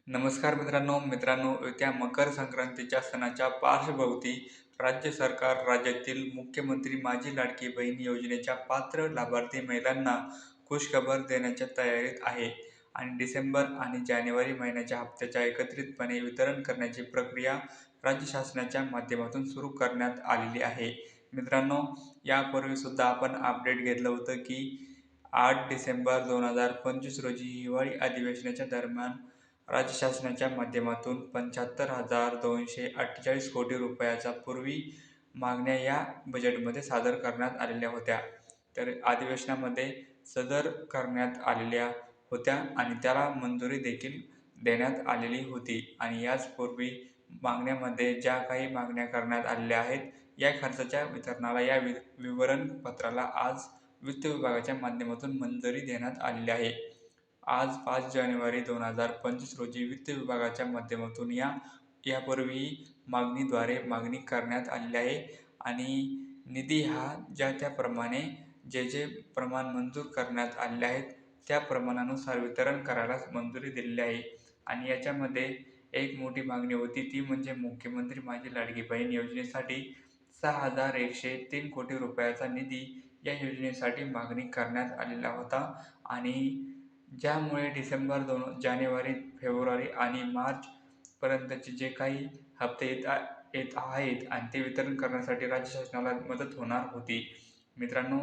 नमस्कार मित्रांनो, येत्या मकर संक्रांतीच्या सणाच्या पार्श्वभूमी राज्य सरकार राज्यातील मुख्यमंत्री माझी लाडकी बहीण योजनेच्या पात्र लाभार्थी महिलांना खुशखबर देण्याच्या तयारीत आहे आणि डिसेंबर आणि जानेवारी महिन्याच्या हप्त्याच्या एकत्रितपणे वितरण करण्याची प्रक्रिया राज्य शासनाच्या माध्यमातून सुरू करण्यात आलेली आहे. मित्रांनो, यापूर्वी सुद्धा आपण अपडेट घेतलं होतं की 8 डिसेंबर 2025 रोजी हिवाळी अधिवेशनाच्या दरम्यान राज्य शासनाच्या माध्यमातून 75,248 कोटी रुपयाच्या पूर्वी मागण्या या बजेटमध्ये सादर करण्यात आलेल्या होत्या. तर अधिवेशनामध्ये सदर करण्यात आलेल्या होत्या आणि त्याला मंजुरी देखील देण्यात आलेली होती आणि याचपूर्वी मागण्यामध्ये ज्या काही मागण्या करण्यात आलेल्या आहेत, या खर्चाच्या वितरणाला या विवरणपत्राला आज वित्त विभागाच्या माध्यमातून मंजुरी देण्यात आलेली आहे. आज 5 जानेवारी 2025 रोजी वित्त विभागाच्या माध्यमातून यापूर्वी मागणीद्वारे मागणी करण्यात आलेली आहे आणि निधी हा ज्या त्याप्रमाणे जे प्रमाण मंजूर करण्यात आलेले आहेत, त्या प्रमाणानुसार वितरण करायला मंजुरी दिलेली आहे आणि याच्यामध्ये एक मोठी मागणी होती ती म्हणजे मुख्यमंत्री माझी लाडकी बहीण योजनेसाठी 6,103 कोटी रुपयाचा निधी या योजनेसाठी मागणी करण्यात आलेला होता आणि ज्यामुळे जानेवारी, फेब्रुवारी आणि मार्चपर्यंतचे जे काही हप्ते येत आहेत आणि ते वितरण करण्यासाठी राज्य शासनाला मदत होणार होती. मित्रांनो,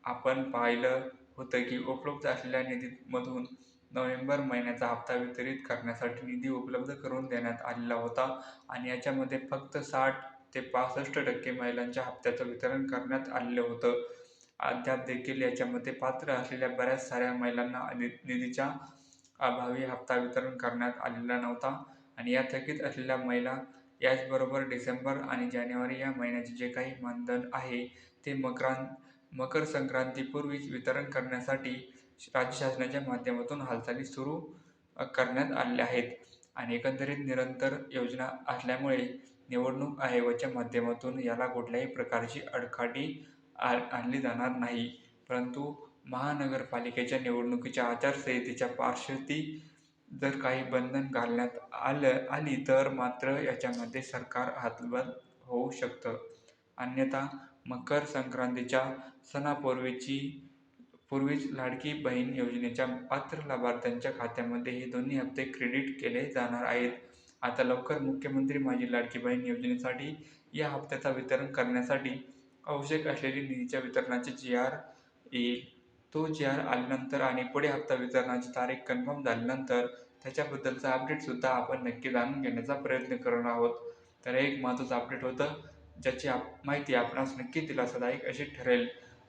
आपण पाहिलं होतं की उपलब्ध असलेल्या निधीमधून नोव्हेंबर महिन्याचा हप्ता वितरित करण्यासाठी निधी उपलब्ध करून देण्यात आलेला होता आणि याच्यामध्ये फक्त 60 ते 65% महिलांच्या हप्त्याचं वितरण करण्यात आलेलं होतं. अद्याप देखील याच्यामध्ये पात्र असलेल्या बऱ्याच साऱ्या महिलांना निधीच्या अभावी हप्ता वितरण करण्यात आलेला नव्हता आणि या थकीत असलेल्या महिला याचबरोबर डिसेंबर आणि जानेवारी या महिन्याचे जे काही मानधन आहे ते मकर संक्रांतीपूर्वीच वितरण करण्यासाठी राज्य शासनाच्या माध्यमातून हालचाली सुरू करण्यात आलेल्या आहेत आणि एकंदरीत निरंतर योजना असल्यामुळे निवडणूक आयोगाच्या माध्यमातून याला कुठल्याही प्रकारची आडकाठी आणली जाणार नाही. परंतु महानगरपालिकेच्या निवडणुकीच्या आचारसंहितेच्या पार्श्वभूमी जर काही बंधन घालण्यात आली तर मात्र याच्यामध्ये सरकार हतबल होऊ शकतं. अन्यथा मकर संक्रांतीच्या पूर्वीच लाडकी बहीण योजनेच्या पात्र लाभार्थ्यांच्या खात्यामध्ये हे दोन्ही हप्ते क्रेडिट केले जाणार आहेत. आता लवकर मुख्यमंत्री माझी लाडकी बहीण योजनेसाठी या हप्त्याचं वितरण करण्यासाठी आवश्यक असलेली निधीच्या वितरणाची जी.आर. येईल. तो जी.आर. आल्यानंतर आणि पुढे हप्ता वितरणाची तारीख कन्फर्म झाल्यानंतर त्याच्याबद्दलचा अपडेटसुद्धा आपण नक्की जाणून घेण्याचा प्रयत्न करणार आहोत. तर एक महत्त्वाचं अपडेट होतं, ज्याची माहिती आपणास नक्की दिलासादायक अशी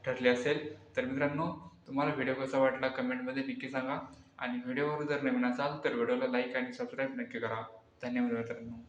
ठरली असेल. तर मित्रांनो, तुम्हाला व्हिडिओ कसा वाटला कमेंटमध्ये नक्की सांगा आणि व्हिडिओवर जर नवीन असाल तर व्हिडिओला लाईक आणि सबस्क्राईब नक्की करा. धन्यवाद मित्रांनो.